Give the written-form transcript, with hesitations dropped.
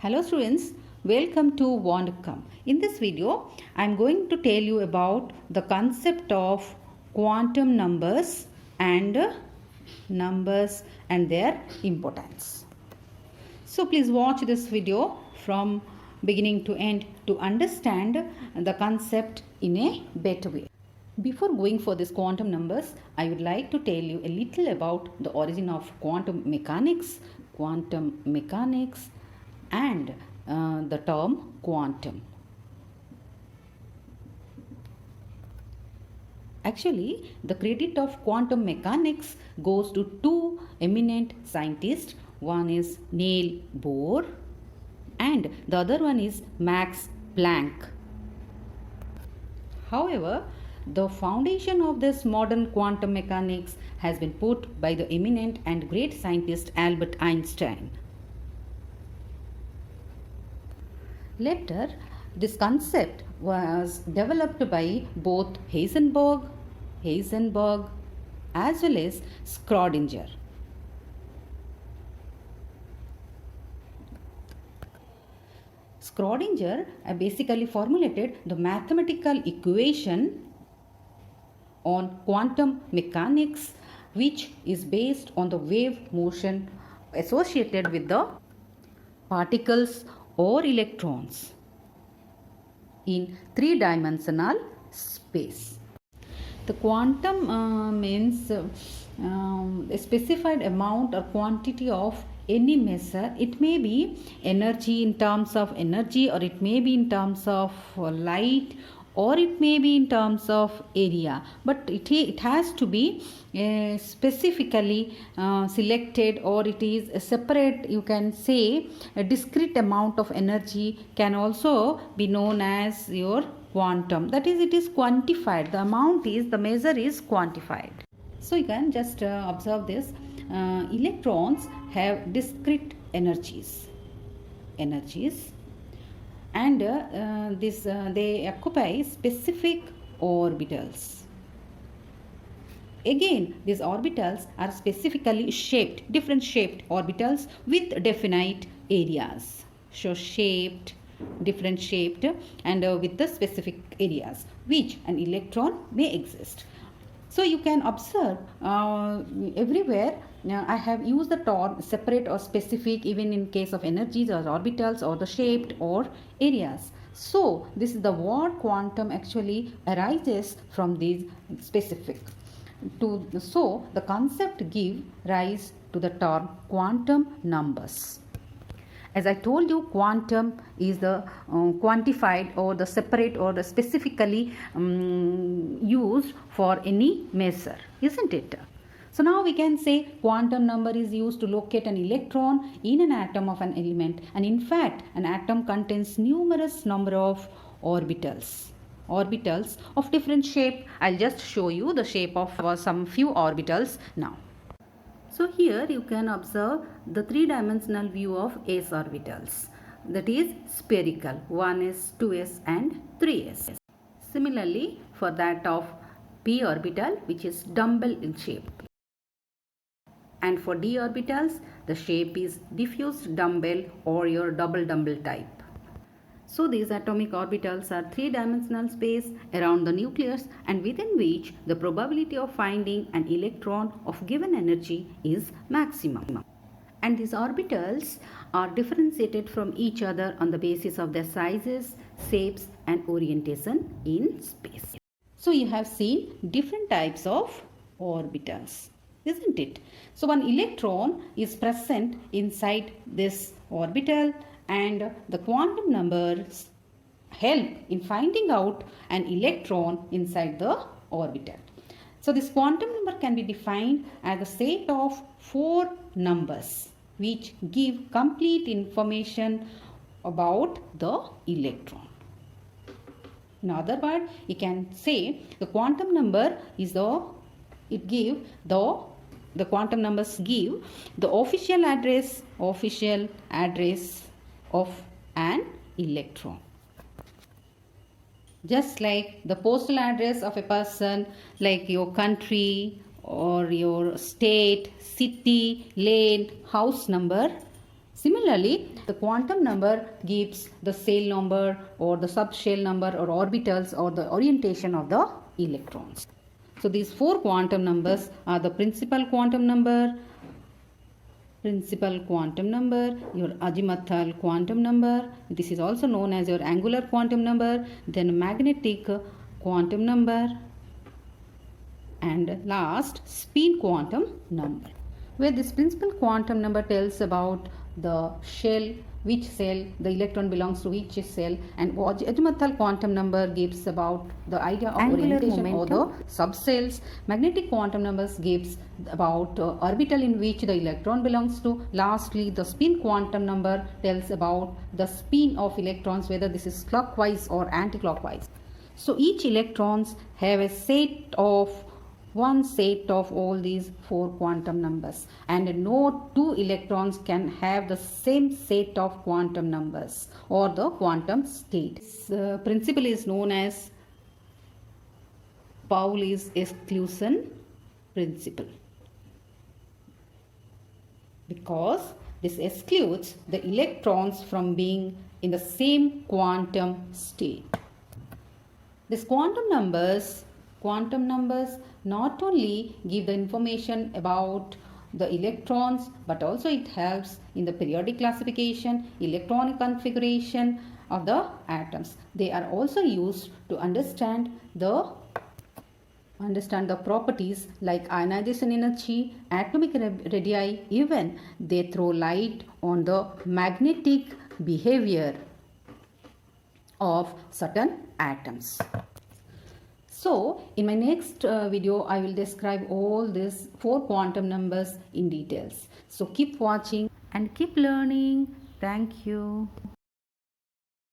Hello students, welcome to Wandcom. In this video, I am going to tell you about the concept of quantum numbers and their importance. So please watch this video from beginning to end to understand the concept in a better way. Before going for this quantum numbers, I would like to tell you a little about the origin of quantum mechanics and the term quantum. Actually, the credit of quantum mechanics goes to two eminent scientists. One is Niels Bohr and the other one is Max Planck. However, the foundation of this modern quantum mechanics has been put by the eminent and great scientist Albert Einstein. Later, this concept was developed by both Heisenberg as well as Schrödinger. Schrödinger basically formulated the mathematical equation on quantum mechanics, which is based on the wave motion associated with the particles or electrons in three-dimensional space. The quantum means a specified amount or quantity of any measure. It may be energy in terms of energy, or it may be in terms of light, or it may be in terms of area, but it has to be specifically selected, or it is a separate, you can say a discrete amount of energy can also be known as your quantum. That is, it is quantified. The amount is, the measure is quantified. So you can just observe this. Electrons have discrete energies and they occupy specific orbitals. Again, these orbitals are specifically shaped, different shaped orbitals with definite areas. So different shaped and with the specific areas which an electron may exist. So you can observe everywhere I have used the term separate or specific, even in case of energies or orbitals or the shaped or areas. So this is the word quantum actually arises from these specific. So the concept give rise to the term quantum numbers. As I told you, quantum is the quantified or the separate or the specifically used for any measure, isn't it? So now we can say quantum number is used to locate an electron in an atom of an element, and in fact an atom contains numerous number of orbitals of different shape. I'll just show you the shape of some few orbitals now. So here you can observe the three-dimensional view of s orbitals, that is spherical, 1s, 2s and 3s. Similarly for that of p orbital, which is dumbbell in shape. And for d orbitals, the shape is diffuse dumbbell or your double dumbbell type. So these atomic orbitals are three-dimensional space around the nucleus, and within which the probability of finding an electron of given energy is maximum. And these orbitals are differentiated from each other on the basis of their sizes, shapes and orientation in space. So you have seen different types of orbitals, isn't it? So one electron is present inside this orbital, and the quantum numbers help in finding out an electron inside the orbital. So this quantum number can be defined as a set of 4 numbers which give complete information about the electron. In other words, you can say the quantum number is the quantum numbers give the official address of an electron. Just like the postal address of a person, like your country or your state, city, lane, house number, Similarly, the quantum number gives the cell number or the subshell number or orbitals or the orientation of the electrons. So these four quantum numbers are the principal quantum number, your azimuthal quantum number, this is also known as your angular quantum number, then magnetic quantum number, and last spin quantum number, where this principal quantum number tells about the shell, which cell the electron belongs to which cell, and azimuthal quantum number gives about the idea of Angular orientation momentum. or the subcells. Magnetic quantum numbers gives about orbital in which the electron belongs to. Lastly, the spin quantum number tells about the spin of electrons, whether this is clockwise or anti-clockwise. So each electrons have a one set of all these four quantum numbers, and no two electrons can have the same set of quantum numbers or the quantum state. This principle is known as Pauli's exclusion principle, because this excludes the electrons from being in the same quantum state. These quantum numbers not only give the information about the electrons, but also it helps in the periodic classification, electronic configuration of the atoms. They are also used to understand the properties like ionization energy, atomic radii. Even they throw light on the magnetic behavior of certain atoms. So in my next video I will describe all these four quantum numbers in details. So keep watching and keep learning. Thank you.